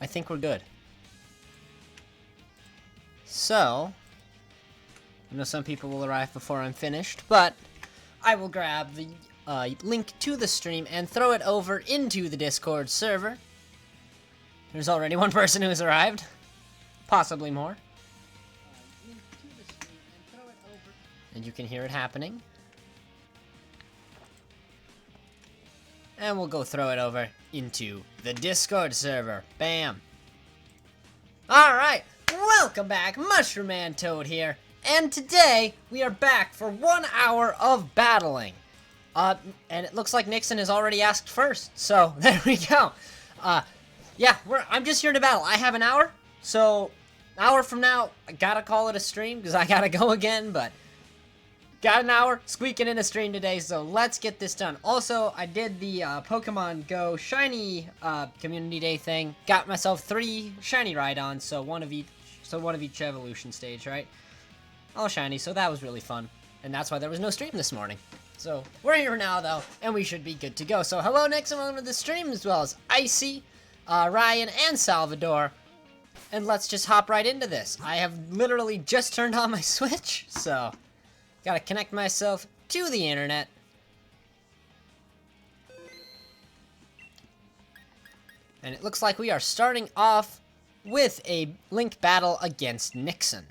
I think we're good. So, I know some people will arrive before I'm finished, but I will grab the link to the stream and throw it over into the Discord server. There's already one person who has arrived. Possibly more. Link to the stream and throw it over. And you can hear it happening. And we'll go throw it over into the Discord server. Bam. Alright, welcome back. Mushroom Man Toad here. And today, we are back for 1 hour of battling. And it looks like Nixon has already asked first. So, there we go. Yeah, I'm just here to battle. I have an hour. So, an hour from now, I gotta call it a stream because I gotta go again. But, got an hour, squeaking in a stream today. So, let's get this done. Also, I did the Pokemon Go Shiny Community Day thing. Got myself 3 Shiny Rhydons. So, one of each evolution stage, right? All shiny, so that was really fun. And that's why there was no stream this morning. So, we're here now, though, and we should be good to go. So, hello, Nixon, welcome to the stream, as well as Icy, Ryan, and Salvador. And let's just hop right into this. I have literally just turned on my Switch, so gotta connect myself to the internet. And it looks like we are starting off with a Link battle against Nixon.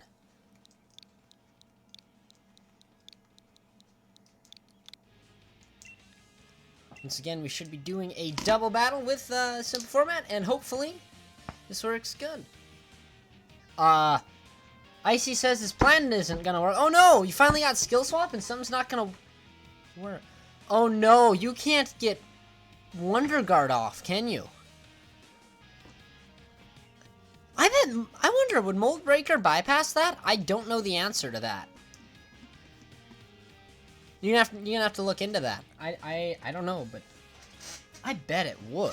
Once again, we should be doing a double battle with simple format, and hopefully this works good. Icy says his plan isn't gonna work. Oh no, you finally got skill swap and something's not gonna work. Oh no, you can't get Wonder Guard off, can you? I wonder, would Mold Breaker bypass that? I don't know the answer to that. You're gonna have to look into that. I don't know, but I bet it would.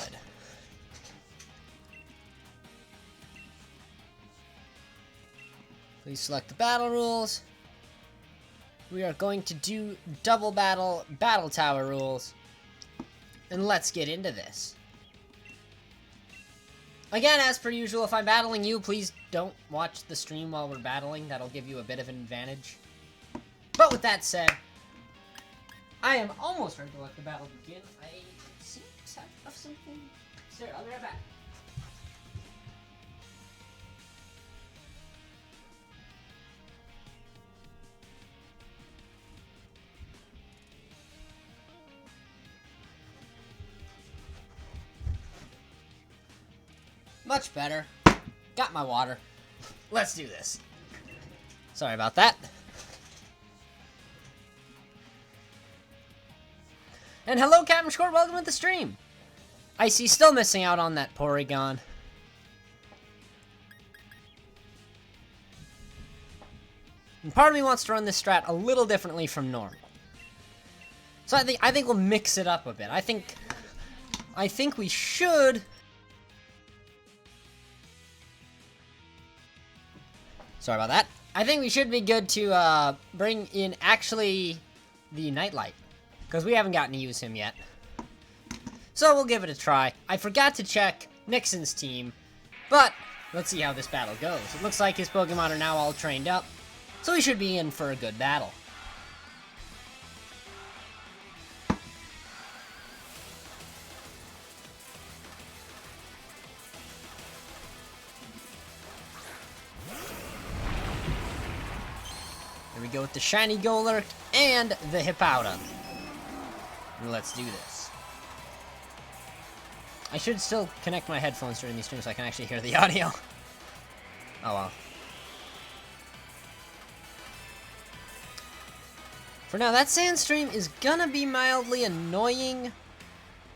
Please select the battle rules. We are going to do double battle tower rules. And let's get into this. Again, as per usual, if I'm battling you, please don't watch the stream while we're battling. That'll give you a bit of an advantage. But with that said, I am almost ready to let the battle begin. I seem to have something. Sir, I'll be right back. Much better. Got my water. Let's do this. Sorry about that. And hello, Captain Short, welcome to the stream. Icy still missing out on that Porygon. And part of me wants to run this strat a little differently from normal. So I think we'll mix it up a bit. I think we should. Sorry about that. I think we should be good to bring in actually the Nightlight, because we haven't gotten to use him yet. So we'll give it a try. I forgot to check Nixon's team, but let's see how this battle goes. It looks like his Pokemon are now all trained up, so we should be in for a good battle. Here we go with the Shiny Golurk and the Hippowdon. Let's do this. I should still connect my headphones during these streams so I can actually hear the audio. Oh well. For now, that Sandstream is gonna be mildly annoying.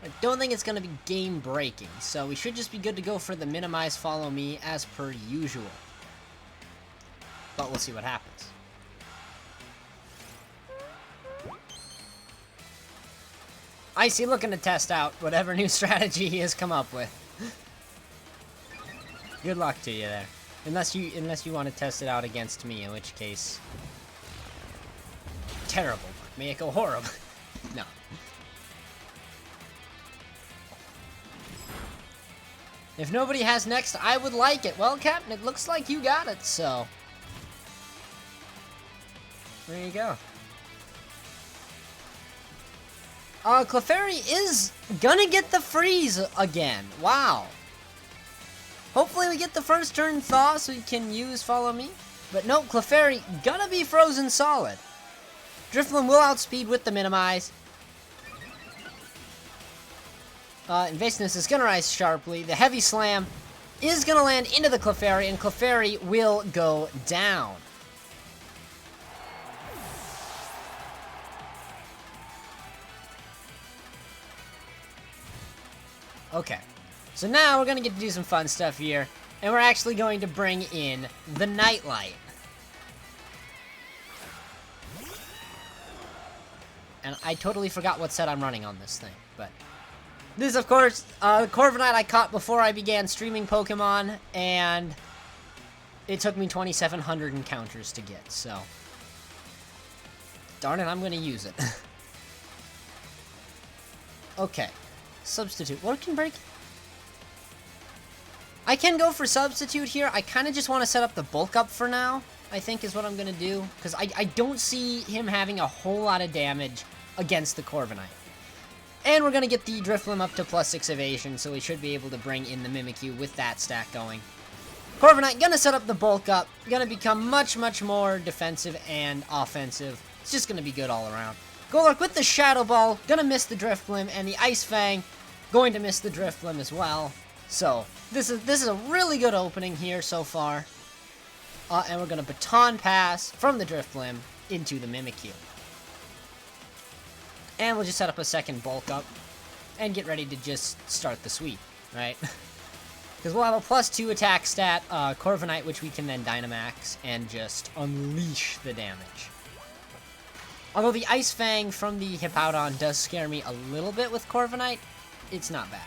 I don't think it's gonna be game breaking, so we should just be good to go for the minimize follow me as per usual. But we'll see what happens. Icy looking to test out whatever new strategy he has come up with. Good luck to you there. Unless you want to test it out against me, in which case terrible. May it go horrible. No. If nobody has next, I would like it. Well, Captain, it looks like you got it, so. There you go. Clefairy is gonna get the freeze again. Wow. Hopefully we get the first turn thaw so we can use Follow Me. But no, Clefairy gonna be frozen solid. Drifloon will outspeed with the minimize. Invasiveness is gonna rise sharply. The heavy slam is gonna land into the Clefairy, and Clefairy will go down. Okay, so now we're gonna get to do some fun stuff here, and we're actually going to bring in the Nightlight. And I totally forgot what set I'm running on this thing, but this is, of course, Corviknight I caught before I began streaming Pokemon, and it took me 2,700 encounters to get, so darn it, I'm gonna use it. Okay. Substitute. What can break? I can go for substitute here. I kind of just want to set up the bulk up for now, I think is what I'm going to do. Because I don't see him having a whole lot of damage against the Corviknight. And we're going to get the Drifloon up to +6 evasion, so we should be able to bring in the Mimikyu with that stack going. Corviknight going to set up the bulk up. Going to become much, much more defensive and offensive. It's just going to be good all around. Golurk with the Shadow Ball, gonna miss the Drifblim, and the Ice Fang going to miss the Drifblim as well. So, this is a really good opening here so far. And we're gonna Baton Pass from the Drifblim into the Mimikyu. And we'll just set up a second bulk up and get ready to just start the sweep, right? Because we'll have a +2 attack stat, Corviknight, which we can then Dynamax and just unleash the damage. Although the Ice Fang from the Hippowdon does scare me a little bit with Corviknight, it's not bad.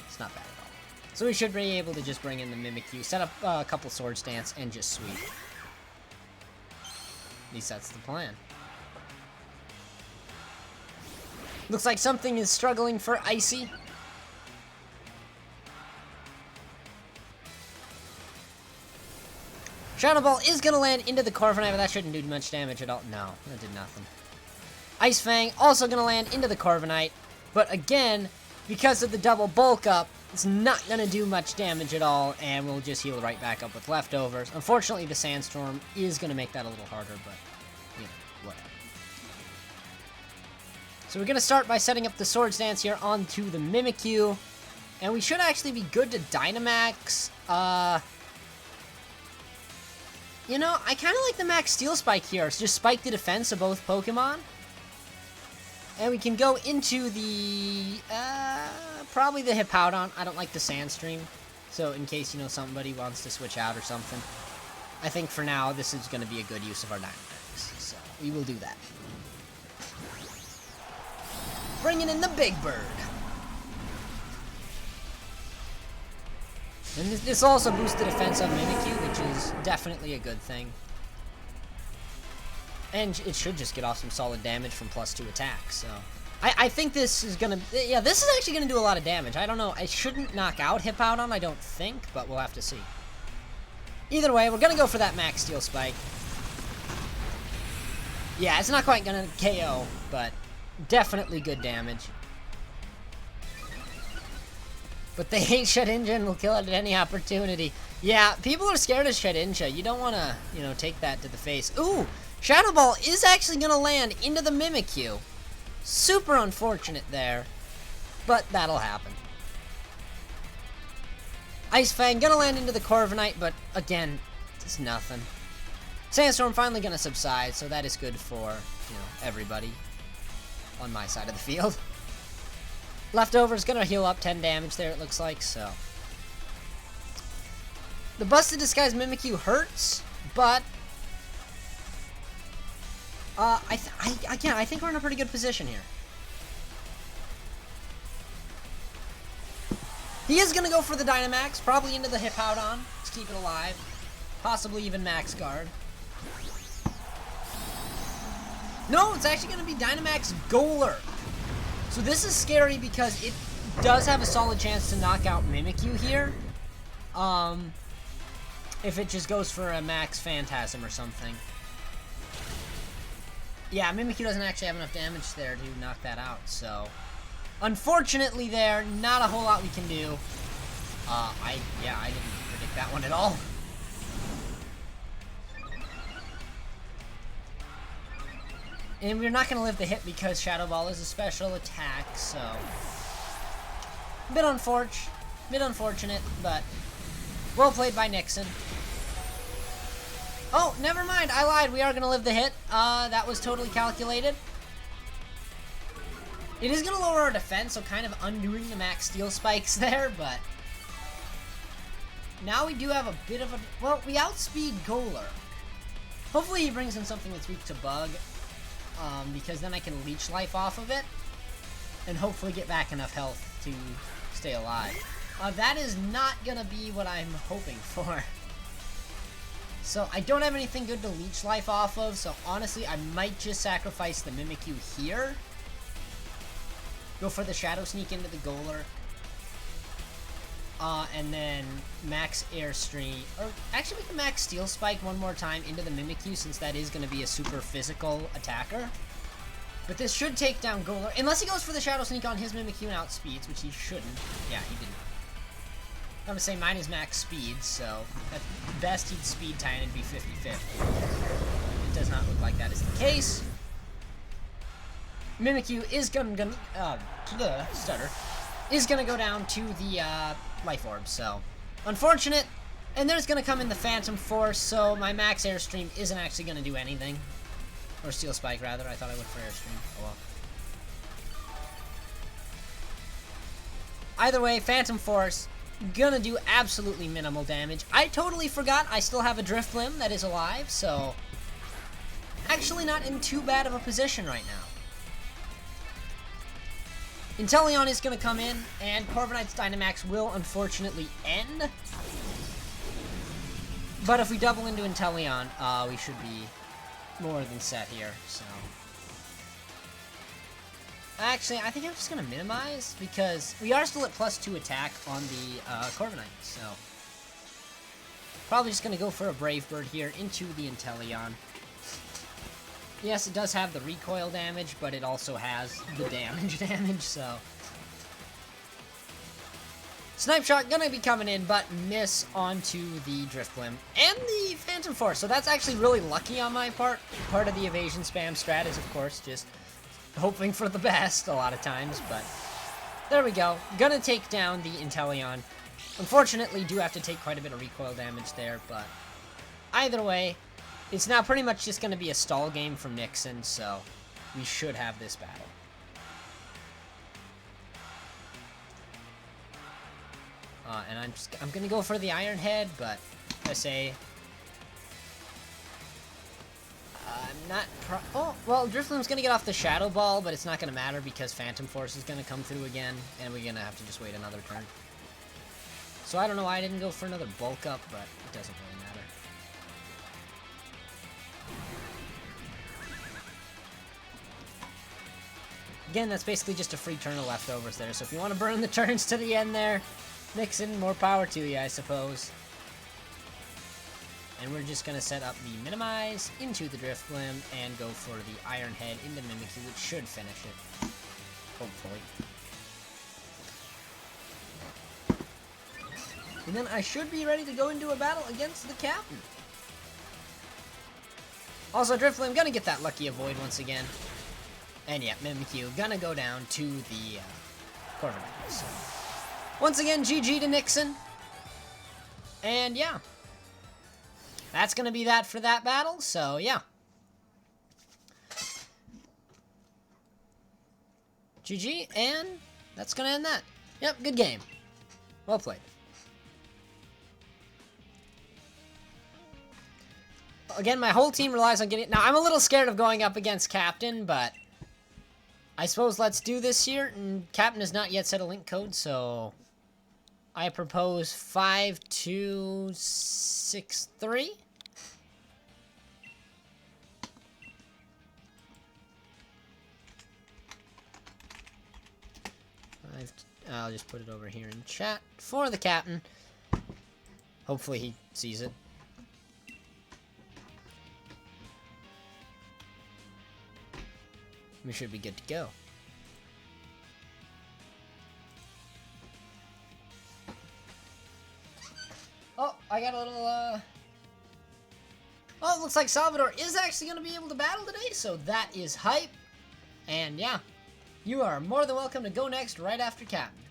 It's not bad at all. So we should be able to just bring in the Mimikyu, set up a couple Swords Dance, and just sweep. At least that's the plan. Looks like something is struggling for Icy. Shadow Ball is going to land into the Corviknight, but that shouldn't do much damage at all. No, that did nothing. Ice Fang also going to land into the Corviknight, but again, because of the double bulk up, it's not going to do much damage at all, and we'll just heal right back up with leftovers. Unfortunately, the Sandstorm is going to make that a little harder, but, you know, whatever. So we're going to start by setting up the Swords Dance here onto the Mimikyu, and we should actually be good to Dynamax. You know, I kind of like the Max Steel Spike here. It's just spike the defense of both Pokemon. And we can go into the, probably the Hippowdon. I don't like the Sandstream. So in case, you know, somebody wants to switch out or something. I think for now, this is going to be a good use of our Dynamax. So we will do that. Bringing in the Big Bird. And this also boosts the defense on Mimikyu, which is definitely a good thing. And it should just get off some solid damage from +2 attack, so. I think this is gonna, yeah, this is actually gonna do a lot of damage. I don't know, I shouldn't knock out Hippowdon, I don't think, but we'll have to see. Either way, we're gonna go for that Max Steel Spike. Yeah, it's not quite gonna KO, but definitely good damage. But they hate Shedinja and will kill it at any opportunity. Yeah, people are scared of Shedinja. You don't want to, you know, take that to the face. Ooh, Shadow Ball is actually going to land into the Mimikyu. Super unfortunate there, but that'll happen. Ice Fang going to land into the Corviknight, but again, it's nothing. Sandstorm finally going to subside, so that is good for, you know, everybody on my side of the field. Leftover's gonna heal up 10 damage there, it looks like, so. The Busted Disguise Mimikyu hurts, but I think we're in a pretty good position here. He is gonna go for the Dynamax, probably into the Hippowdon to keep it alive. Possibly even Max Guard. No, it's actually gonna be Dynamax Golurk. So this is scary because it does have a solid chance to knock out Mimikyu here. If it just goes for a max Phantasm or something. Yeah, Mimikyu doesn't actually have enough damage there to knock that out, so... Unfortunately there, not a whole lot we can do. I didn't predict that one at all. And we're not going to live the hit because Shadow Ball is a special attack, so... Bit unfortunate, but... Well played by Nixon. Oh, never mind, I lied, we are going to live the hit. That was totally calculated. It is going to lower our defense, so kind of undoing the max steel spikes there, but... Now we do have a bit of a... Well, we outspeed Golurk. Hopefully he brings in something that's weak to Bug, because then I can leech life off of it, and hopefully get back enough health to stay alive. That is not going to be what I'm hoping for. So I don't have anything good to leech life off of, so honestly I might just sacrifice the Mimikyu here. Go for the Shadow Sneak into the Golurk. And then max Airstream, or actually we can max Steel Spike one more time into the Mimikyu since that is going to be a super physical attacker. But this should take down Golurk, unless he goes for the Shadow Sneak on his Mimikyu and outspeeds, which he shouldn't. Yeah, he didn't. I'm going to say mine is max speed, so at best he'd speed tie and it'd be 50-50. It does not look like that is the case. Mimikyu is gonna stutter. Is gonna go down to the life orb, so unfortunate. And there's gonna come in the Phantom Force, so my max Airstream isn't actually gonna do anything. Or Steel Spike rather, I thought I went for Airstream. Oh well. Either way, Phantom Force gonna do absolutely minimal damage. I totally forgot I still have a Drifblim that is alive, so actually not in too bad of a position right now. Inteleon is going to come in, and Corviknight's Dynamax will unfortunately end. But if we double into Inteleon, we should be more than set here, so... Actually, I think I'm just going to minimize, because we are still at +2 attack on the Corviknight, so... Probably just going to go for a Brave Bird here into the Inteleon. Yes, it does have the recoil damage, but it also has the damage, so... Snipe Shot gonna be coming in, but miss onto the Drifblim and the Phantom Force, so that's actually really lucky on my part. Part of the evasion spam strat is, of course, just hoping for the best a lot of times, but... There we go. Gonna take down the Inteleon. Unfortunately, do have to take quite a bit of recoil damage there, but... Either way... It's now pretty much just going to be a stall game from Nixon, so we should have this battle. And I'm going to go for the Iron Head, but I say I'm not oh, well, Drifblim's going to get off the Shadow Ball, but it's not going to matter because Phantom Force is going to come through again, and we're going to have to just wait another turn. So I don't know why I didn't go for another Bulk Up, but it doesn't really matter. Again, that's basically just a free turn of leftovers there, so if you want to burn the turns to the end there, Nixon, more power to you, I suppose. And we're just going to set up the Minimize into the Drifblim and go for the Iron Head into Mimikyu, which should finish it. Hopefully. And then I should be ready to go into a battle against the Captain. Also, Drifblim gonna get that lucky avoid once again. And yeah, Mimikyu gonna go down to the Corviknight. So, once again, GG to Nixon. And yeah. That's gonna be that for that battle, so yeah. GG, and that's gonna end that. Yep, good game. Well played. Again, my whole team relies on getting... Now, I'm a little scared of going up against Captain, but... I suppose let's do this here, and Captain has not yet set a link code, so... I propose 5263? I'll just put it over here in chat for the captain. Hopefully he sees it. We should be good to go. Oh, I got a little, Oh, it looks like Salvador is actually going to be able to battle today, so that is hype. And yeah, you are more than welcome to go next right after Captain.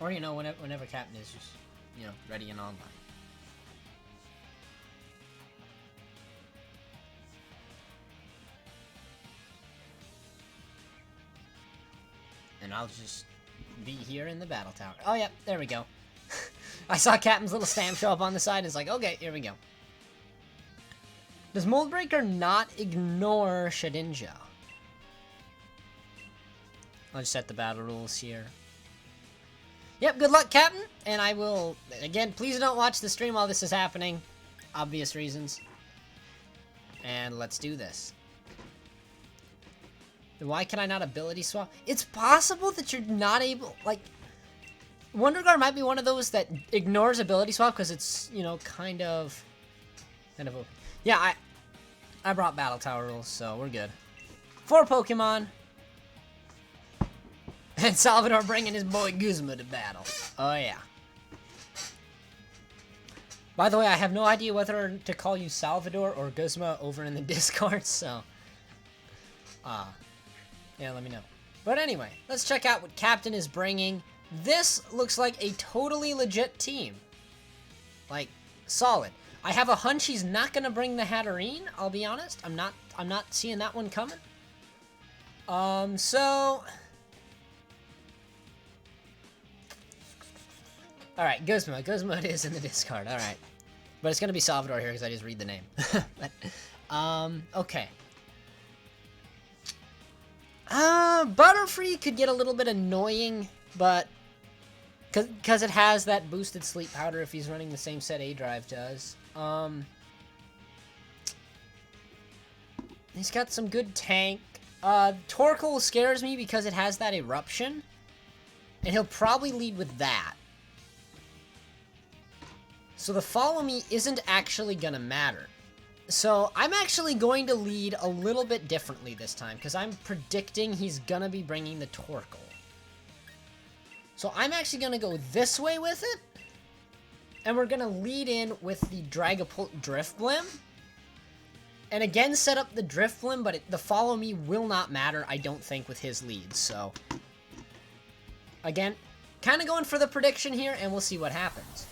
Or, you know, whenever Captain is just, you know, ready and online. And I'll just be here in the battle tower. Oh, yeah, there we go. I saw Captain's little stamp show up on the side. It's like, okay, here we go. Does Moldbreaker not ignore Shedinja? I'll just set the battle rules here. Yep, good luck, Captain. And I will, again, please don't watch the stream while this is happening. Obvious reasons. And let's do this. Why can I not ability swap? It's possible that you're not able, like, Wonder Guard might be one of those that ignores ability swap because it's, you know, kind of a, yeah, I brought battle tower rules, so we're good. 4 Pokemon. And Salvador bringing his boy Guzma to battle. Oh, yeah. By the way, I have no idea whether to call you Salvador or Guzma over in the Discord, so yeah, let me know. But anyway, let's check out what Captain is bringing. This looks like a totally legit team. Like, solid. I have a hunch he's not gonna bring the Hatterene, I'll be honest. I'm not seeing that one coming. So alright, Guzma. Guzma it is in the Discard, alright. But it's gonna be Salvador here because I just read the name. But, okay. Butterfree could get a little bit annoying, but because it has that boosted sleep powder if he's running the same set A-Drive does. He's got some good tank. Torkoal scares me because it has that eruption, and he'll probably lead with that. So the follow me isn't actually gonna matter. So I'm actually going to lead a little bit differently this time because I'm predicting he's gonna be bringing the Torkoal. So I'm actually gonna go this way with it, and we're gonna lead in with the Dragapult Drifblim, and again set up the Drifblim, but the follow me will not matter, I don't think, with his leads. So again, kind of going for the prediction here, and we'll see what happens.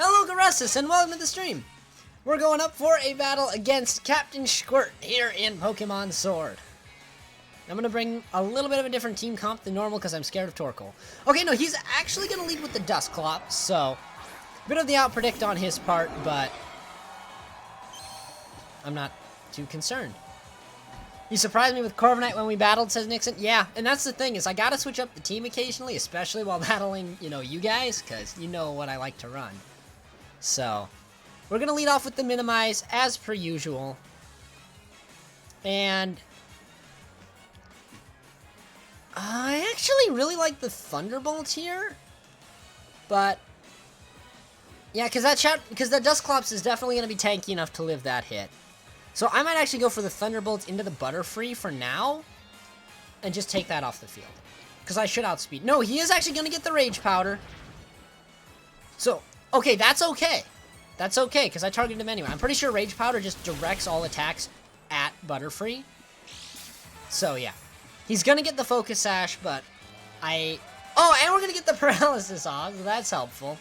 Hello, Garessus, and welcome to the stream. We're going up for a battle against Captain Squirt here in Pokemon Sword. I'm going to bring a little bit of a different team comp than normal because I'm scared of Torkoal. Okay, no, he's actually going to lead with the Dusclops, so a bit of the outpredict on his part, but I'm not too concerned. He surprised me with Corviknight when we battled, says Nixon. Yeah, and that's the thing, is I got to switch up the team occasionally, especially while battling, you know, you guys, because you know what I like to run. So, we're going to lead off with the Minimize, as per usual. And I actually really like the Thunderbolt here. But yeah, because that Dusclops is definitely going to be tanky enough to live that hit. So I might actually go for the Thunderbolt into the Butterfree for now, and just take that off the field. Because I should outspeed. No, he is actually going to get the Rage Powder. So, okay, that's okay. That's okay, because I targeted him anyway. I'm pretty sure Rage Powder just directs all attacks at Butterfree. So, yeah. He's going to get the Focus Sash, but oh, and we're going to get the Paralysis off, so that's helpful.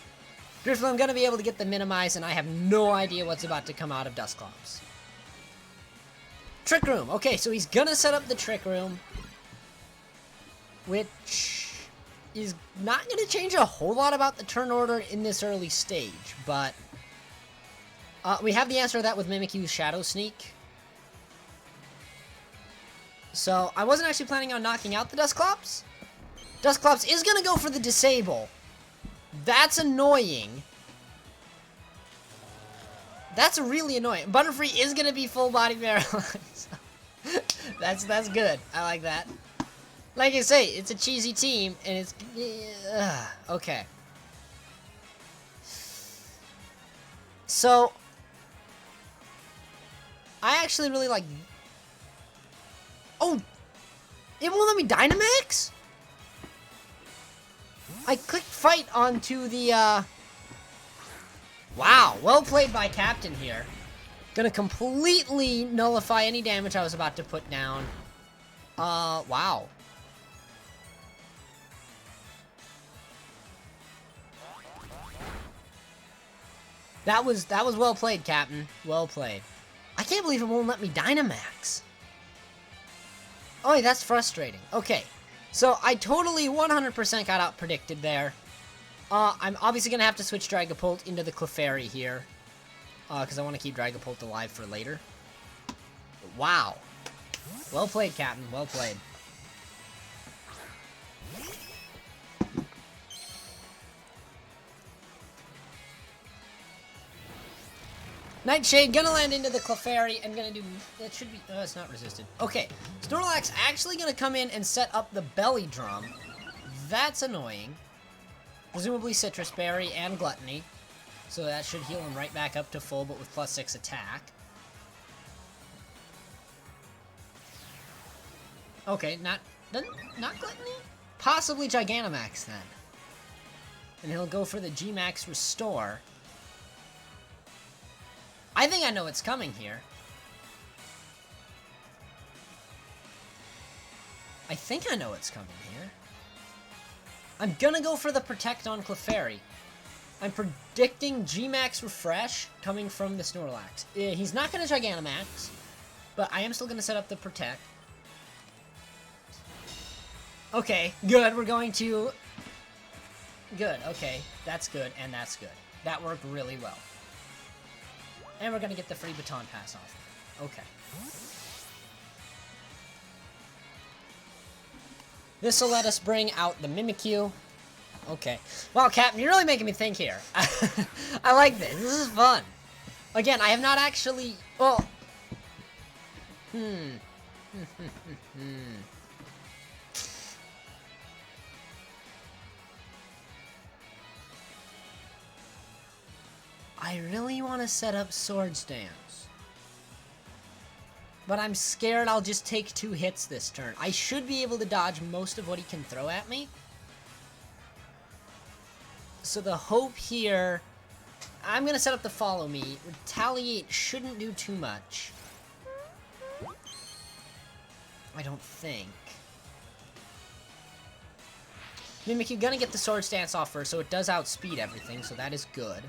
Drifblim, I'm going to be able to get the Minimize, and I have no idea what's about to come out of Dusclops. Trick Room. Okay, so he's going to set up the Trick Room, which is not going to change a whole lot about the turn order in this early stage, but we have the answer to that with Mimikyu's Shadow Sneak. So, I wasn't actually planning on knocking out the Dusclops. Dusclops is going to go for the Disable. That's annoying. That's really annoying. Butterfree is going to be full body paralyzed. That's good. I like that. Like I say, it's a cheesy team, and it's... okay. So... I actually really like... Oh! It won't let me Dynamax? I clicked fight onto the, Wow, well played by Captain here. Gonna completely nullify any damage I was about to put down. Wow. That was well played, Captain. Well played. I can't believe it won't let me Dynamax. Oh, that's frustrating. Okay, so I totally 100% got out predicted there. I'm obviously gonna have to switch Dragapult into the Clefairy here. Because I want to keep Dragapult alive for later. Wow. Well played, Captain. Well played. Nightshade, gonna land into the Clefairy, and gonna do... That should be... it's not resisted. Okay, Snorlax actually gonna come in and set up the Belly Drum. That's annoying. Presumably Citrus Berry and Gluttony. So that should heal him right back up to full, but with +6 attack. Okay, not Gluttony? Possibly Gigantamax, then. And he'll go for the G-Max Restore. I think I know what's coming here. I think I know what's coming here. I'm gonna go for the Protect on Clefairy. I'm predicting G-Max Refresh coming from the Snorlax. He's not gonna Gigantamax, but I am still gonna set up the Protect. Okay, good, we're going to... Good, okay, that's good, and that's good. That worked really well. And we're gonna get the free Baton Pass off. Okay. This will let us bring out the Mimikyu. Okay. Well, Captain, you're really making me think here. I like this. This is fun. Again, I have not actually... Well... I really want to set up Swords Dance. But I'm scared I'll just take 2 hits this turn. I should be able to dodge most of what he can throw at me. So the hope here... I'm going to set up the Follow Me. Retaliate shouldn't do too much. I don't think. Mimikyu gonna get the Swords Dance off first, so it does outspeed everything, so that is good.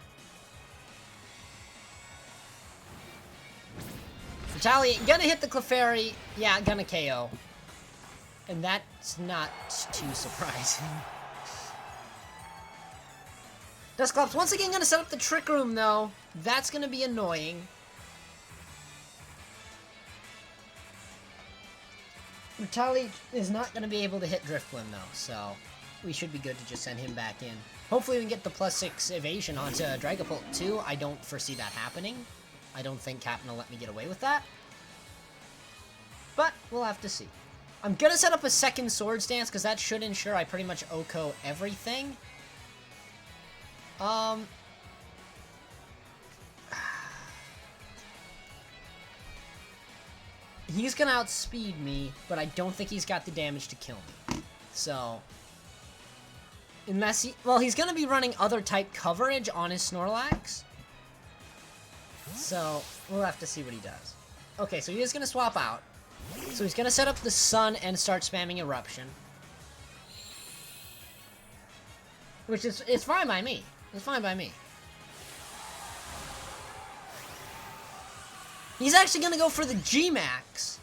Retaliate, gonna hit the Clefairy. Yeah, gonna KO. And that's not too surprising. Dusclops once again gonna set up the Trick Room, though. That's gonna be annoying. Retaliate is not gonna be able to hit Drifblim, though, so we should be good to just send him back in. Hopefully we can get the +6 evasion onto Dragapult, too. I don't foresee that happening. I don't think Captain will let me get away with that. But we'll have to see. I'm gonna set up a second Swords Dance, because that should ensure I pretty much OHKO everything. He's gonna outspeed me, but I don't think he's got the damage to kill me. So... Unless he... Well, he's gonna be running other type coverage on his Snorlax. So, we'll have to see what he does. Okay, so he is gonna swap out. So he's gonna set up the Sun and start spamming Eruption. Which is... It's fine by me. It's fine by me. He's actually gonna go for the G-Max.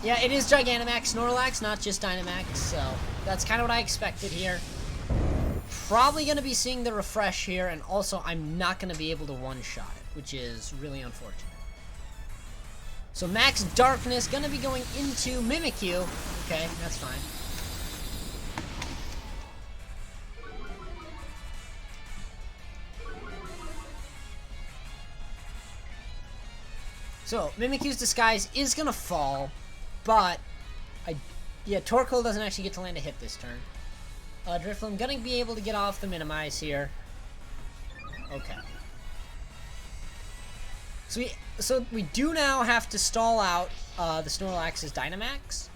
Yeah, it is Gigantamax Snorlax, not just Dynamax, so that's kind of what I expected here. Probably gonna be seeing the Refresh here, and also I'm not gonna be able to one-shot it, which is really unfortunate. So Max Darkness gonna be going into Mimikyu. Okay, that's fine. So, Mimikyu's Disguise is gonna fall, but yeah, Torkoal doesn't actually get to land a hit this turn. Drifloon gonna be able to get off the Minimize here. Okay. So we do now have to stall out the Snorlax's Dynamax.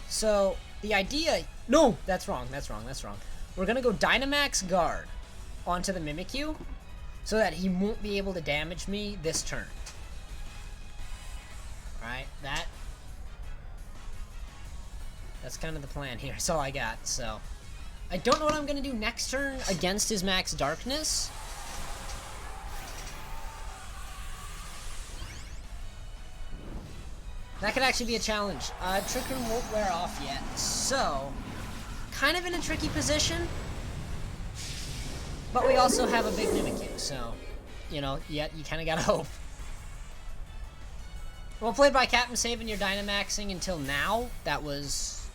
So the idea... No! That's wrong. We're gonna go Dynamax Guard onto the Mimikyu so that he won't be able to damage me this turn. Alright, that's kind of the plan here. That's all I got, so... I don't know what I'm gonna do next turn against his Max Darkness. That could actually be a challenge. Trick Room won't wear off yet, so... Kind of in a tricky position. But we also have a big Mimikyu, so... You know, you kind of gotta hope. Well played by Captain, saving your Dynamaxing until now. That was...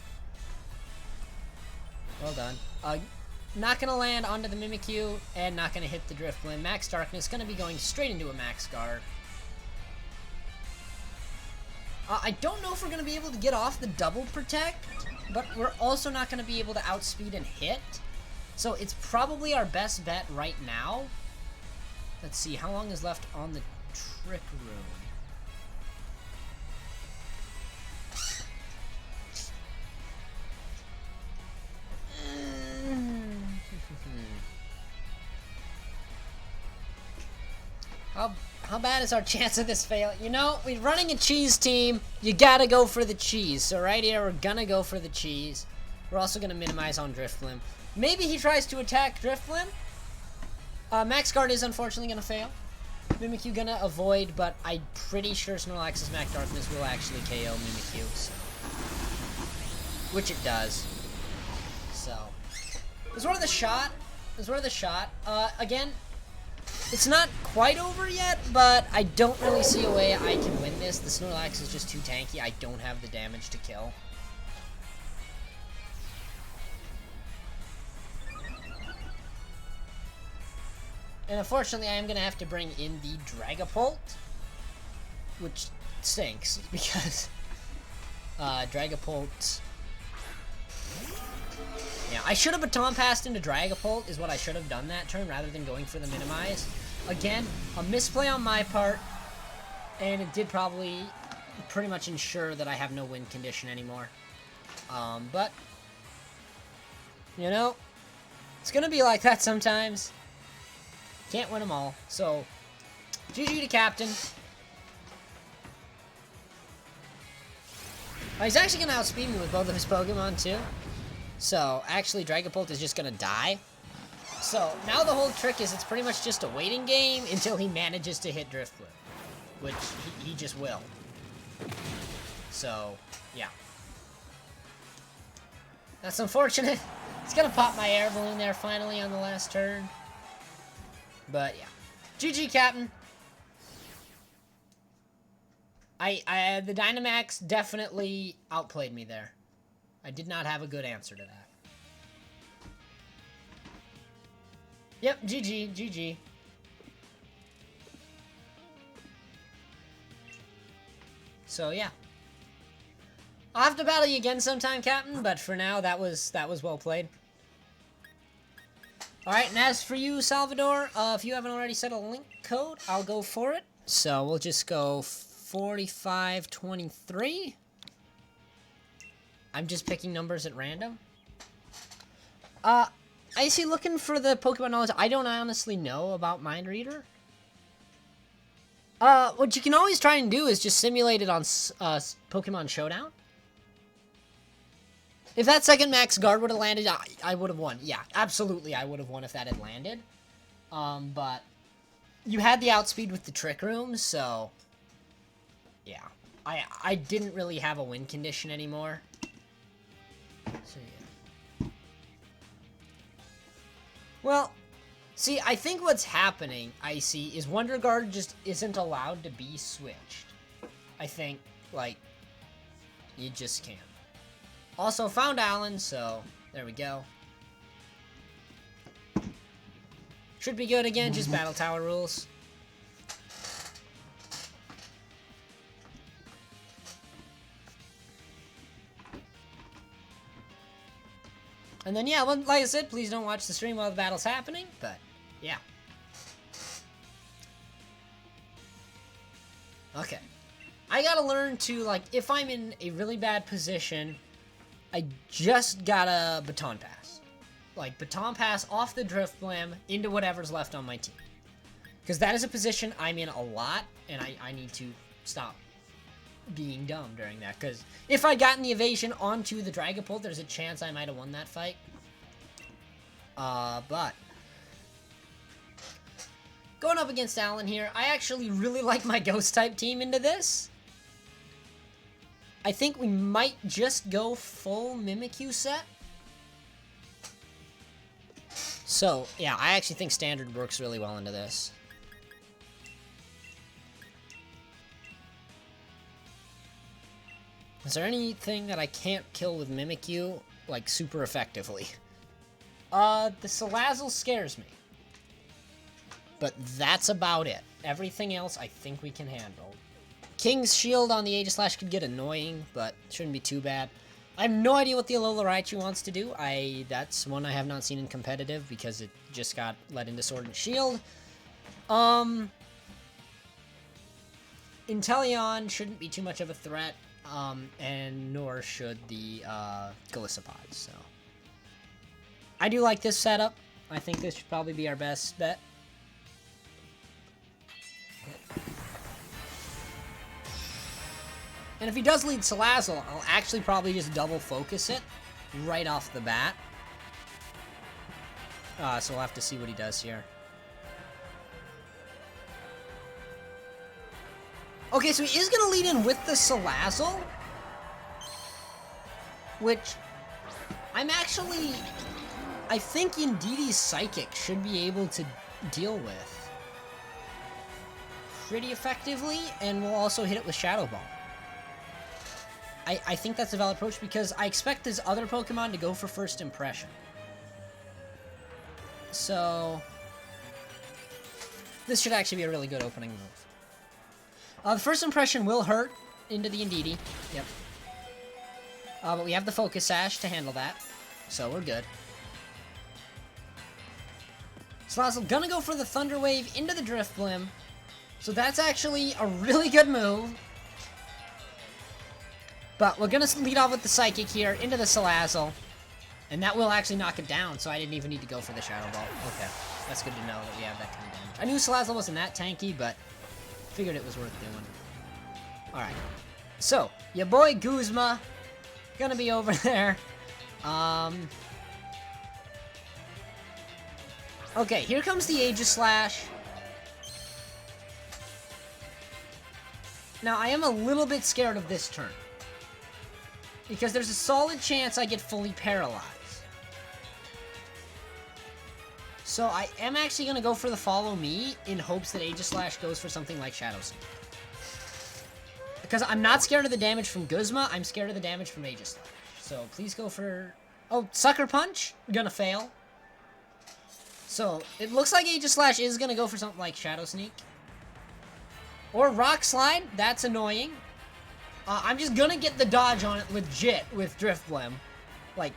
Well done. Not gonna land onto the Mimikyu, and not gonna hit the Drifblim. Max Darkness gonna be going straight into a Max Guard. I don't know if we're gonna be able to get off the double protect, but we're also not gonna be able to outspeed and hit. So it's probably our best bet right now. Let's see, how long is left on the Trick Room? How bad is our chance of this failing? You know, we're running a cheese team. You gotta go for the cheese. So right here, we're gonna go for the cheese. We're also gonna minimize on Drifblim. Maybe he tries to attack Drifblim. Max Guard is unfortunately gonna fail. Mimikyu gonna avoid, but I'm pretty sure Snorlax's Max Darkness will actually KO Mimikyu. So. Which it does. So. It was worth a shot. Again, it's not quite over yet, but I don't really see a way I can win this. The Snorlax is just too tanky. I don't have the damage to kill. And unfortunately, I am going to have to bring in the Dragapult, which stinks, because Dragapult... Yeah, I should have Baton Passed into Dragapult, is what I should have done that turn, rather than going for the Minimize. Again, a misplay on my part, and it did probably pretty much ensure that I have no win condition anymore. But, you know, it's going to be like that sometimes. Can't win them all. So, GG to Captain. He's actually going to outspeed me with both of his Pokemon, too. So, actually, Dragapult is just going to die. So, now the whole trick is it's pretty much just a waiting game until he manages to hit Drifblim. Which he just will. So, yeah. That's unfortunate. He's going to pop my air balloon there finally on the last turn. But, yeah. GG, Captain. The Dynamax definitely outplayed me there. I did not have a good answer to that. Yep, GG. So, yeah. I'll have to battle you again sometime, Captain, but for now, that was well played. Alright, and as for you, Salvador, if you haven't already set a link code, I'll go for it. So, we'll just go 4523. I'm just picking numbers at random. I see looking for the Pokemon knowledge. I don't honestly know about Mind Reader. What you can always try and do is just simulate it on Pokemon Showdown. If that second Max Guard would have landed, I would have won. Yeah, absolutely I would have won if that had landed. But you had the outspeed with the Trick Room, so... Yeah. I didn't really have a win condition anymore. So, yeah. Well, see, I think what's happening, I see, is Wonder Guard just isn't allowed to be switched. I think, like, you just can't. Also, found Alan, so there we go. Should be good again, just battle tower rules. And then, yeah, well, like I said, please don't watch the stream while the battle's happening, but, yeah. Okay. I gotta learn to, like, if I'm in a really bad position, I just gotta baton pass. Like, baton pass off the Drifblim into whatever's left on my team. Because that is a position I'm in a lot, and I need to stop being dumb during that. Because if I'd gotten the evasion onto the Dragapult, there's a chance I might have won that fight. But going up against Alan here, I actually really like my Ghost-type team into this. I think we might just go full Mimikyu set. So, yeah, I actually think Standard works really well into this. Is there anything that I can't kill with Mimikyu, like, super effectively? The Salazzle scares me. But that's about it. Everything else I think we can handle. King's Shield on the Aegislash could get annoying, but shouldn't be too bad. I have no idea what the Alola Raichu wants to do. That's one I have not seen in competitive because it just got let into Sword and Shield. Inteleon shouldn't be too much of a threat. And nor should the Golisopod, so. I do like this setup. I think this should probably be our best bet. And if he does lead Salazzle, I'll actually probably just double focus it right off the bat. So we'll have to see what he does here. Okay, so he is going to lead in with the Salazzle, which I think Indeedee's Psychic should be able to deal with pretty effectively, and we'll also hit it with Shadow Ball. I think that's a valid approach because I expect his other Pokemon to go for first impression. So this should actually be a really good opening move. The first impression will hurt into the Indeedee. Yep. But we have the Focus Sash to handle that, so we're good. Salazzle gonna go for the Thunder Wave into the Drifblim. So that's actually a really good move. But we're gonna lead off with the Psychic here into the Salazzle. And that will actually knock it down, so I didn't even need to go for the Shadow Ball. Okay, that's good to know that we have that kind of damage. I knew Salazzle wasn't that tanky, but figured it was worth doing. Alright. So, your boy Guzma gonna be over there. Okay, here comes the Aegislash. Now, I am a little bit scared of this turn, because there's a solid chance I get fully paralyzed. So I am actually going to go for the Follow Me in hopes that Aegislash goes for something like Shadow Sneak. Because I'm not scared of the damage from Guzma, I'm scared of the damage from Aegislash. So please go for... Oh, Sucker Punch? Gonna fail. So it looks like Aegislash is going to go for something like Shadow Sneak. Or Rock Slide, that's annoying. I'm just gonna get the dodge on it legit with Drifblim. Like,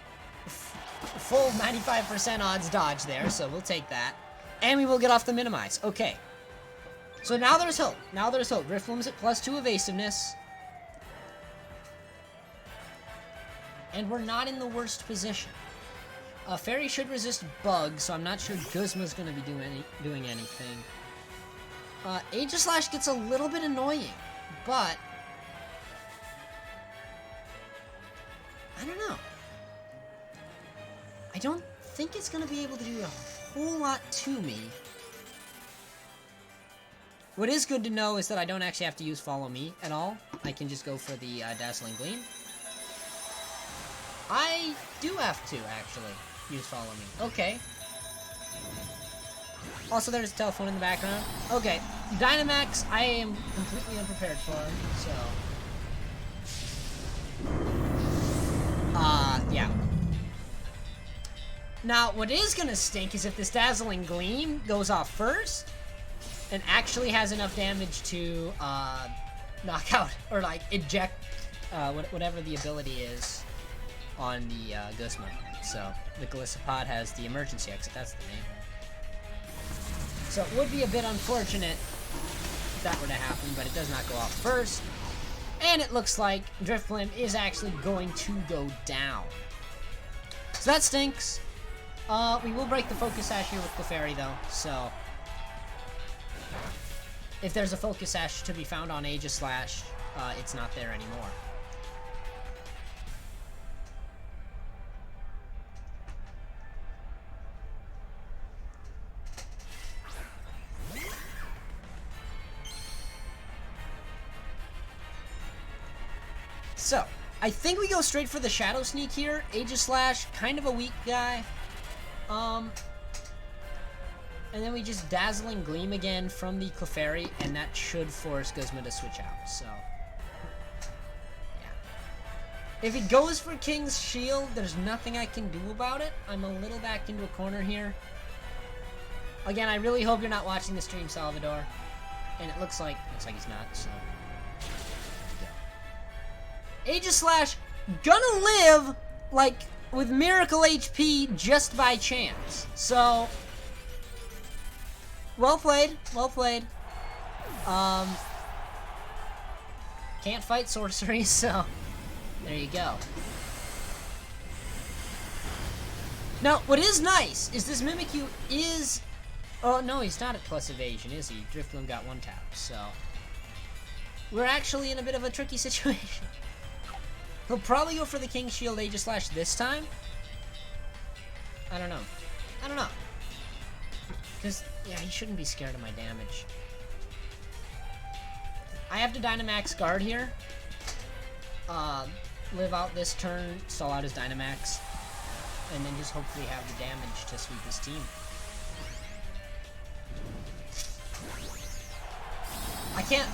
full 95% odds dodge there, so we'll take that. And we will get off the Minimize. Okay. So now there's hope. Now there's hope. Drifblim's at +2 evasiveness. And we're not in the worst position. Fairy should resist Bug, so I'm not sure Guzma's gonna be doing anything. Aegislash gets a little bit annoying, but I don't know. I don't think it's going to be able to do a whole lot to me. What is good to know is that I don't actually have to use Follow Me at all. I can just go for the Dazzling Gleam. I do have to, actually, use Follow Me. Okay. Also, there's a telephone in the background. Okay. Dynamax, I am completely unprepared for, so... yeah. Now, what is gonna stink is if this Dazzling Gleam goes off first and actually has enough damage to knock out or like eject whatever the ability is on the Guzma. So the Golisopod has the emergency exit, that's the name. So it would be a bit unfortunate if that were to happen, but it does not go off first. And it looks like Drifblim is actually going to go down. So that stinks. We will break the Focus Sash here with Clefairy though, so if there's a Focus Sash to be found on Aegislash, it's not there anymore. So, I think we go straight for the Shadow Sneak here. Aegislash, kind of a weak guy. And then we just Dazzling Gleam again from the Clefairy, and that should force Guzma to switch out, so... yeah. If it goes for King's Shield, there's nothing I can do about it. I'm a little backed into a corner here. Again, I really hope you're not watching the stream, Salvador. And it looks like he's not, so... Aegislash gonna live, like, with Miracle HP just by chance. So, well played, well played. Can't fight sorcery, so there you go. Now, what is nice is this Mimikyu is... oh, no, he's not at plus evasion, is he? Drifblim got one tap, so... we're actually in a bit of a tricky situation. He'll probably go for the King Shield Aegislash this time. I don't know. I don't know. Because, yeah, he shouldn't be scared of my damage. I have to Dynamax Guard here. Live out this turn, stall out his Dynamax. And then just hopefully have the damage to sweep his team.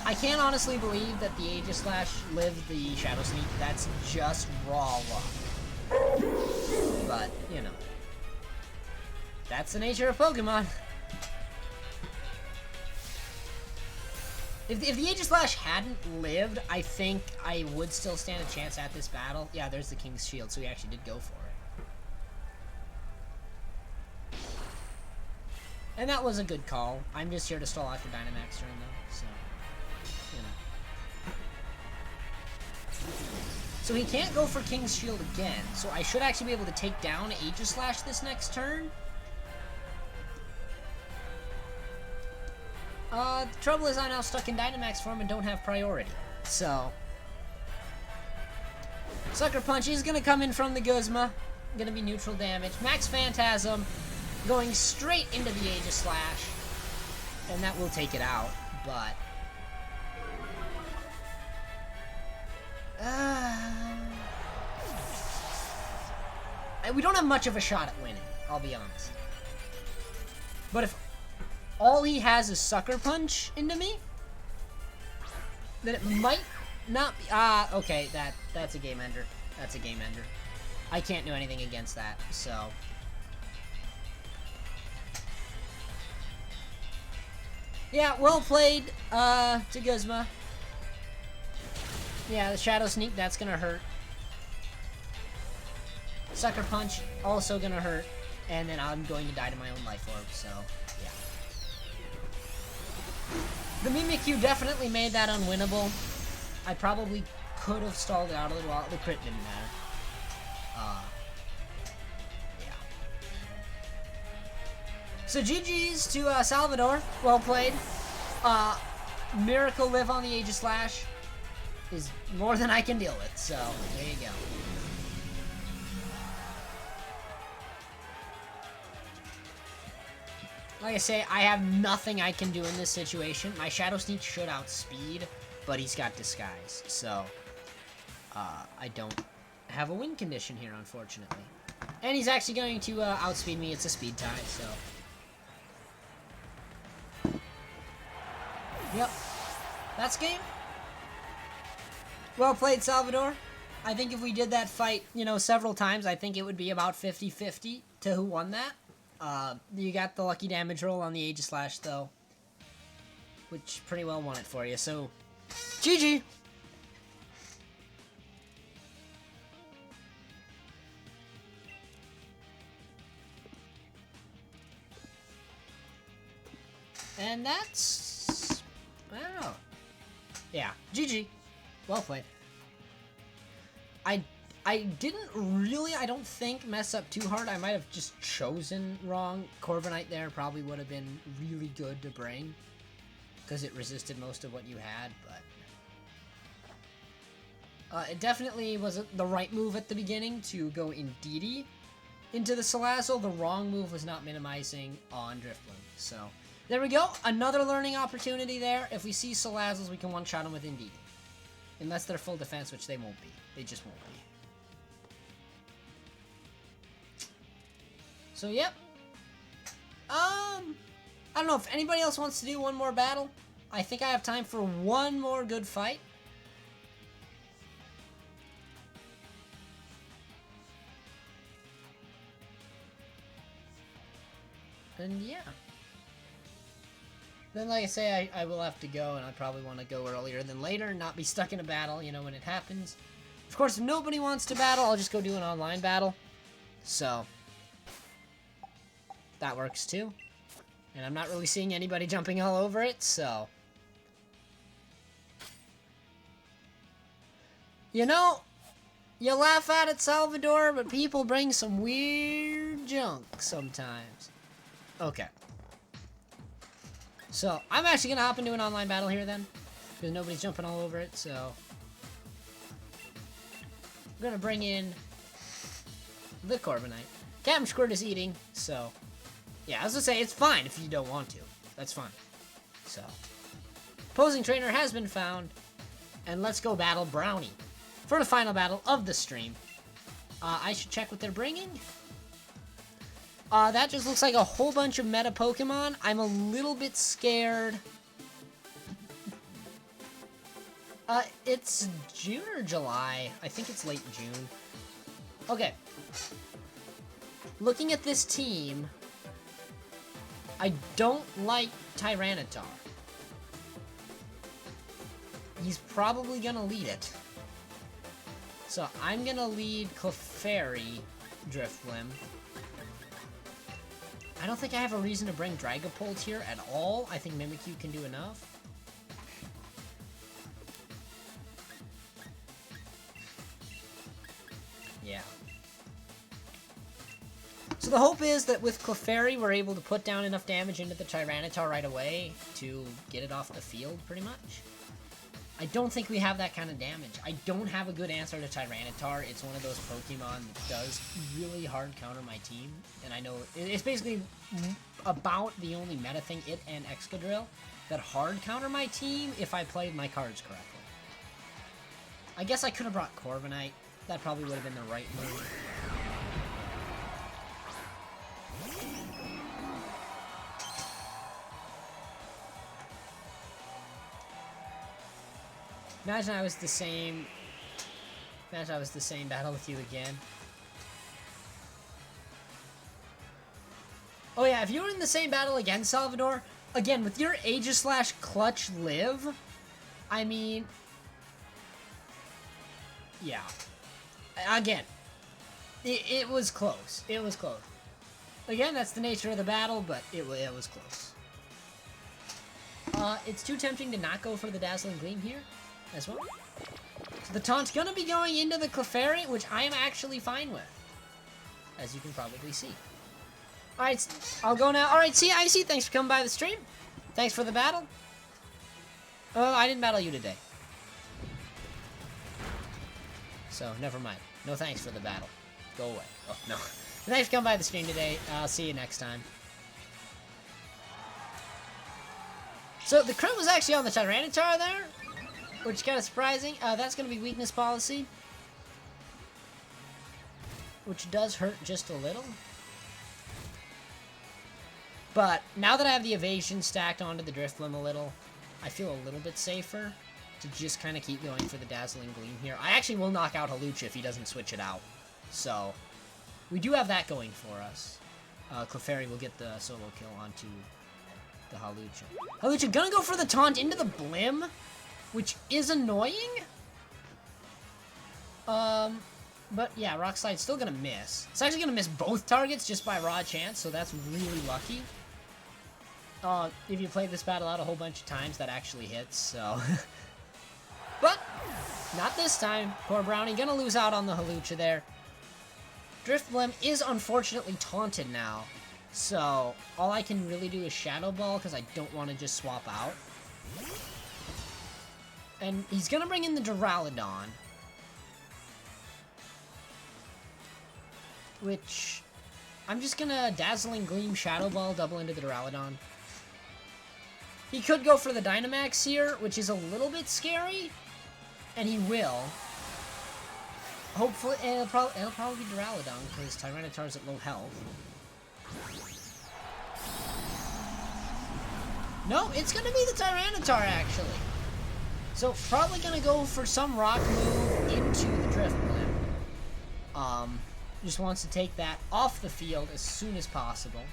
I can't honestly believe that the Aegislash lived the Shadow Sneak. That's just raw luck. But, you know. That's the nature of Pokemon. If the Aegislash hadn't lived, I think I would still stand a chance at this battle. Yeah, there's the King's Shield, so he actually did go for it. And that was a good call. I'm just here to stall out the Dynamax turn, though, so... you know. So he can't go for King's Shield again, so I should actually be able to take down Aegislash this next turn. The trouble is I'm now stuck in Dynamax form and don't have priority, so... Sucker Punch is gonna come in from the Guzma. Gonna be neutral damage. Max Phantasm going straight into the Aegislash, and that will take it out, but... we don't have much of a shot at winning, I'll be honest. But if all he has is Sucker Punch into me, then it might not be... okay, that's a game ender. That's a game ender. I can't do anything against that, so... yeah, well played, to Guzma. Yeah, the Shadow Sneak, that's gonna hurt. Sucker Punch, also gonna hurt. And then I'm going to die to my own Life Orb, so, yeah. The Mimikyu definitely made that unwinnable. I probably could have stalled it out a little while. The crit didn't matter. Yeah. So GG's to Salvador. Well played. Miracle Live on the Aegislash is more than I can deal with, so there you go. Like I say, I have nothing I can do in this situation. My Shadow Sneak should outspeed, but he's got Disguise, so I don't have a win condition here, unfortunately. And he's actually going to outspeed me. It's a speed tie, so... yep. That's game. Well played, Salvador. I think if we did that fight, you know, several times, I think it would be about 50-50 to who won that. You got the lucky damage roll on the Aegislash, though, which pretty well won it for you, so GG! And that's... I don't know. Yeah, GG. Well played. I didn't really, I don't think, mess up too hard. I might have just chosen wrong. Corviknight there probably would have been really good to bring, because it resisted most of what you had, but... it definitely wasn't the right move at the beginning to go Indeedee into the Salazzle. The wrong move was not minimizing on Drifloon. So, there we go. Another learning opportunity there. If we see Salazzles, we can one-shot them with Indeedee. Unless they're full defense, which they won't be. They just won't be. So, yep. I don't know if anybody else wants to do one more battle. I think I have time for one more good fight. And yeah. Then, like I say, I will have to go, and I probably want to go earlier than later, and not be stuck in a battle, you know, when it happens. Of course, if nobody wants to battle, I'll just go do an online battle. So, that works too. And I'm not really seeing anybody jumping all over it, so... You know, you laugh at it, Salvador, but people bring some weird junk sometimes. Okay. So, I'm actually going to hop into an online battle here then, because nobody's jumping all over it, so... I'm going to bring in the Corviknight. Captain Squirt is eating, so... Yeah, I was going to say, it's fine if you don't want to. That's fine. So... Opposing trainer has been found, and let's go battle Brownie for the final battle of the stream. I should check what they're bringing. That just looks like a whole bunch of meta Pokemon. I'm a little bit scared. It's June or July? I think it's late June. Okay. Looking at this team, I don't like Tyranitar. He's probably gonna lead it. So I'm gonna lead Clefairy Drifblim. I don't think I have a reason to bring Dragapult here at all. I think Mimikyu can do enough. Yeah. So the hope is that with Clefairy, we're able to put down enough damage into the Tyranitar right away to get it off the field, pretty much. I don't think we have that kind of damage. I don't have a good answer to Tyranitar. It's one of those Pokemon that does really hard counter my team. And I know it's basically about the only meta thing, it and Excadrill, that hard counter my team if I played my cards correctly. I guess I could have brought Corviknight. That probably would have been the right move. Imagine I was the same battle with you again. Oh yeah, if you were in the same battle again, Salvador, again, with your Aegislash Clutch Live, I mean... Yeah. Again, it was close. It was close. Again, that's the nature of the battle, but it was close. It's too tempting to not go for the Dazzling Gleam here as well. So the taunt's gonna be going into the Clefairy, which I am actually fine with, as you can probably see. Alright, I'll go now. Alright, see, Icy, thanks for coming by the stream. Thanks for the battle. Oh, I didn't battle you today. So, never mind. No thanks for the battle. Go away. Oh, no. Thanks for coming by the stream today. I'll see you next time. So, the crit was actually on the Tyranitar there, which is kind of surprising. That's going to be weakness policy, which does hurt just a little. But now that I have the evasion stacked onto the Drifblim a little, I feel a little bit safer to just kind of keep going for the Dazzling Gleam here. I actually will knock out Hawlucha if he doesn't switch it out. So, we do have that going for us. Clefairy will get the solo kill onto the Hawlucha. Hawlucha gonna go for the taunt into the Blim, which is annoying. But yeah, Rock Slide's still gonna miss. It's actually gonna miss both targets just by raw chance, so that's really lucky. If you play this battle out a whole bunch of times, that actually hits, so... But, not this time. Poor Brownie gonna lose out on the Hawlucha there. Drifblim is unfortunately taunted now, so all I can really do is Shadow Ball because I don't want to just swap out. And he's gonna bring in the Duraludon, which I'm just gonna Dazzling Gleam Shadow Ball double into the Duraludon. He could go for the Dynamax here, which is a little bit scary, and he will. Hopefully, it'll probably be Duraludon, because Tyranitar's at low health. No, it's gonna be the Tyranitar, actually. So, probably gonna go for some rock move into the Drifblim. Just wants to take that off the field as soon as possible.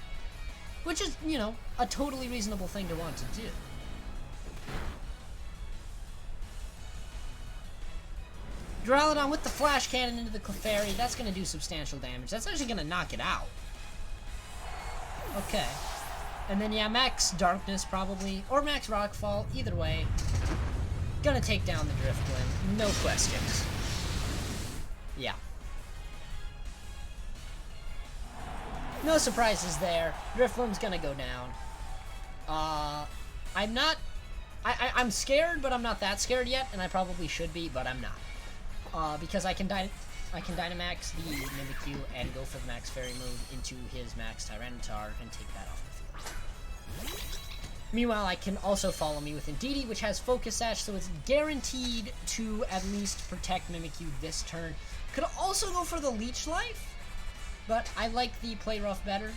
Which is, you know, a totally reasonable thing to want to do. Duraludon with the Flash Cannon into the Clefairy. That's going to do substantial damage. That's actually going to knock it out. Okay. And then, yeah, Max Darkness probably. Or Max Rockfall. Either way. Gonna take down the Drifblim. No questions. Yeah. No surprises there. Drifblim's gonna go down. I'm not... I'm scared, but I'm not that scared yet, and I probably should be, but I'm not. Because I can Dynamax the Mimikyu and go for the Max Fairy move into his Max Tyranitar and take that off the field. Meanwhile, I can also follow me with Indeedee, which has Focus Sash, so it's guaranteed to at least protect Mimikyu this turn. Could also go for the Leech Life, but I like the Play Rough better.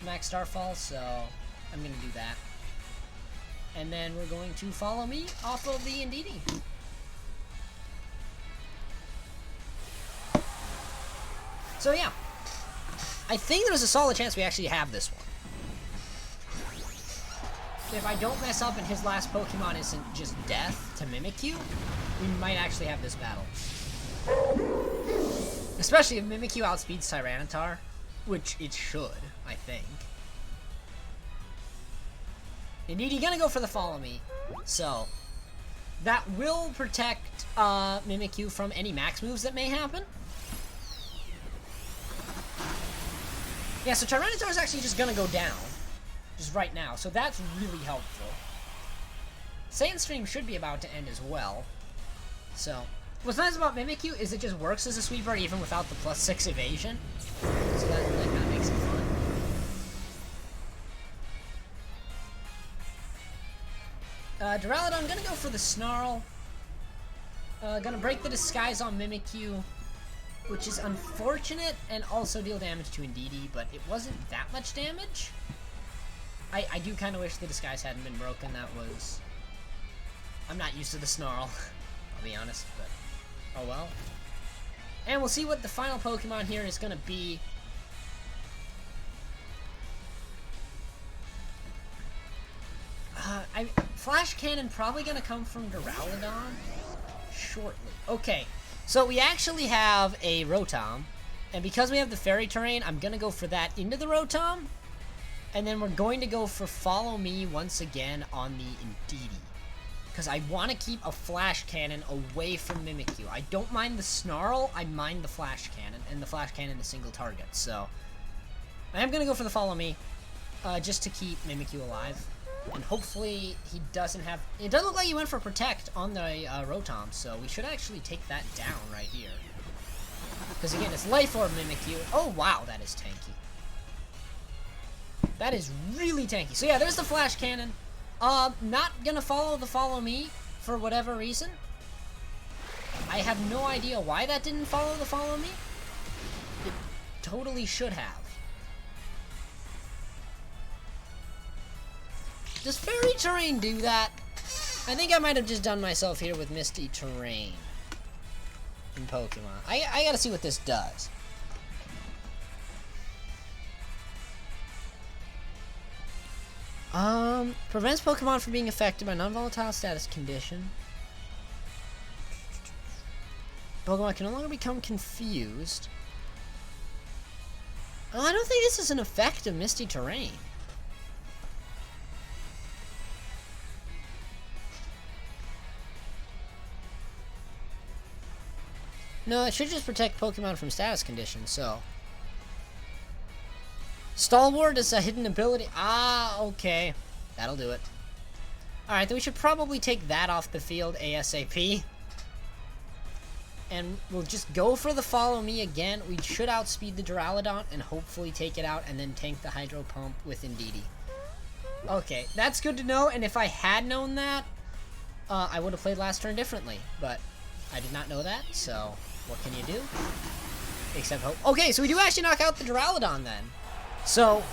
Max Starfall, so I'm going to do that. And then we're going to follow me off of the Indeedee. So yeah, I think there's a solid chance we actually have this one. If I don't mess up and his last Pokemon isn't just death to Mimikyu, we might actually have this battle. Especially if Mimikyu outspeeds Tyranitar, which it should, I think. Indeed, he's gonna go for the Follow Me, so that will protect Mimikyu from any max moves that may happen. Yeah, so Tyranitar is actually just gonna go down. Just right now, so that's really helpful. Sandstream should be about to end as well. So, what's nice about Mimikyu is it just works as a sweeper even without the +6 evasion. So that kind of makes it fun. Duraludon, gonna go for the Snarl. Gonna break the Disguise on Mimikyu, which is unfortunate, and also deal damage to Indeedee, but it wasn't that much damage. I do kind of wish the Disguise hadn't been broken. That was... I'm not used to the Snarl, I'll be honest, but oh well. And we'll see what the final Pokemon here is going to be. Flash Cannon probably going to come from Duraludon shortly. Okay, so we actually have a Rotom, and because we have the Fairy Terrain, I'm going to go for that into the Rotom. And then we're going to go for Follow Me once again on the Indeedee. Because I want to keep a Flash Cannon away from Mimikyu. I don't mind the Snarl, I mind the Flash Cannon. And the Flash Cannon is single target, so... I am going to go for the Follow Me, just to keep Mimikyu alive. And hopefully he doesn't have... It doesn't look like he went for Protect on the Rotom, so we should actually take that down right here. Because again, it's Life Orb Mimikyu. Oh wow, that is tanky. That is really tanky. So yeah, there's the Flash Cannon. Not gonna follow the Follow Me for whatever reason. I have no idea why that didn't follow the Follow Me. It totally should have. Does Fairy Terrain do that? I think I might have just done myself here with Misty Terrain in Pokemon. I gotta see what this does. Prevents Pokemon from being affected by non-volatile status condition. Pokemon can no longer become confused. I don't think this is an effect of Misty Terrain. No, it should just protect Pokemon from status conditions, so. Stalwart is a hidden ability. Ah, okay. That'll do it. Alright, then we should probably take that off the field ASAP. And we'll just go for the Follow Me again. We should outspeed the Duraludon and hopefully take it out and then tank the Hydro Pump with Indeedee. Okay, that's good to know, and if I had known that, I would have played last turn differently, but I did not know that, so what can you do? Except hope. Okay, so we do actually knock out the Duraludon then. So,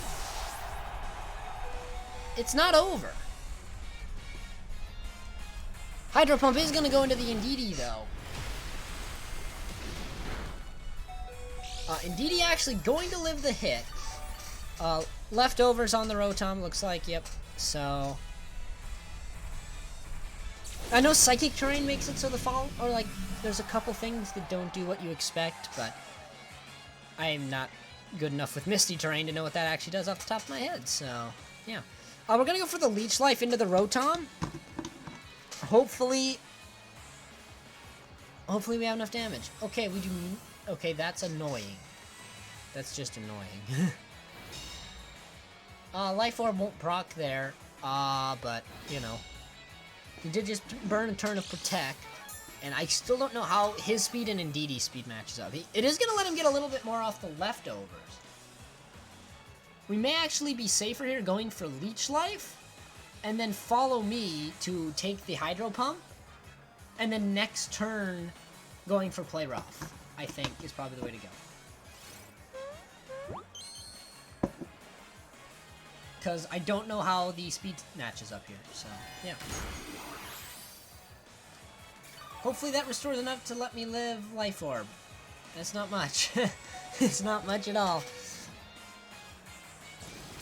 it's not over. Hydro Pump is going to go into the Indeedee, though. Indeedee actually going to live the hit. Leftovers on the Rotom, looks like, yep. So, I know Psychic Terrain makes it so the fall, or like, there's a couple things that don't do what you expect, but I'm not good enough with Misty Terrain to know what that actually does off the top of my head, so, yeah. We're gonna go for the Leech Life into the Rotom. Hopefully we have enough damage. Okay, we do. Okay, that's annoying. That's just annoying. Life Orb won't proc there. But, you know. He did just burn a turn of Protect. And I still don't know how his speed and Indeedee's speed matches up. It is going to let him get a little bit more off the leftovers. We may actually be safer here going for Leech Life. And then Follow Me to take the Hydro Pump. And then next turn going for Play Rough, I think, is probably the way to go. Because I don't know how the speed matches up here, so, yeah. Hopefully that restores enough to let me live Life Orb. That's not much. It's not much at all.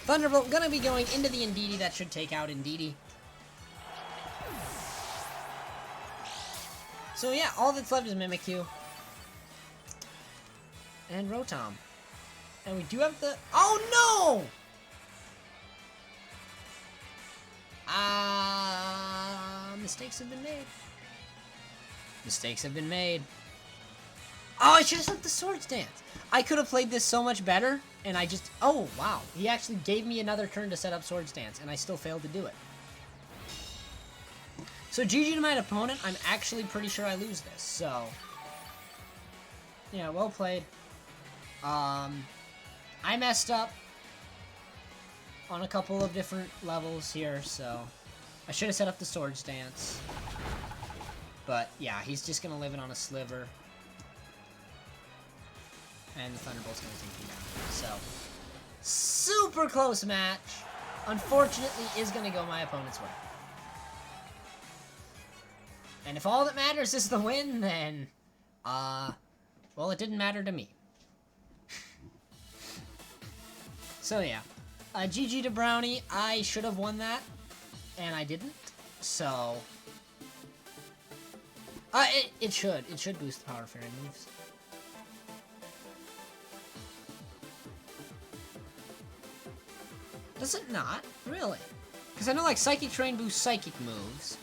Thunderbolt gonna be going into the Indeedee. That should take out Indeedee. So yeah, all that's left is Mimikyu. And Rotom. And we do have the... Oh no! Mistakes have been made. Mistakes have been made. Oh, I should have set the Swords Dance. I could have played this so much better, and I just... Oh, wow. He actually gave me another turn to set up Swords Dance, and I still failed to do it. So, GG to my opponent. I'm actually pretty sure I lose this, so... Yeah, well played. I messed up on a couple of different levels here, so... I should have set up the Swords Dance. But, yeah, he's just gonna live it on a Sliver. And the Thunderbolt's gonna take him down. So, super close match. Unfortunately, is gonna go my opponent's way. And if all that matters is the win, then, well, it didn't matter to me. So, yeah. GG to Brownie. I should have won that, and I didn't. So, it should. It should boost the Power Fairy moves. Does it not? Really? Because I know, like, Psychic Terrain boosts Psychic moves.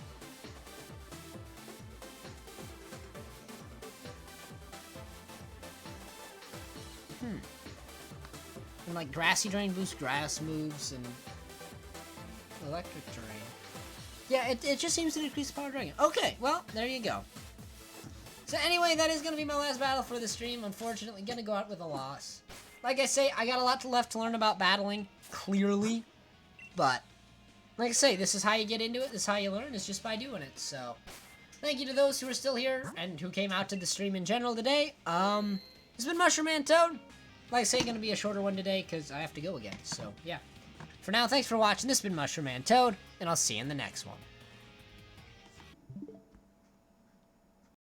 And, like, Grassy Terrain boosts Grass moves, and Electric Terrain. Yeah, it just seems to decrease the Power Dragon. Okay, well, there you go. So anyway, that is going to be my last battle for the stream. Unfortunately, going to go out with a loss. Like I say, I got a lot left to learn about battling, clearly. But, like I say, this is how you get into it. This is how you learn. It's just by doing it. So, thank you to those who are still here and who came out to the stream in general today. This has been Mushroom Man Toad. Like I say, going to be a shorter one today because I have to go again. So, yeah. For now, thanks for watching. This has been Mushroom Man Toad, and I'll see you in the next one.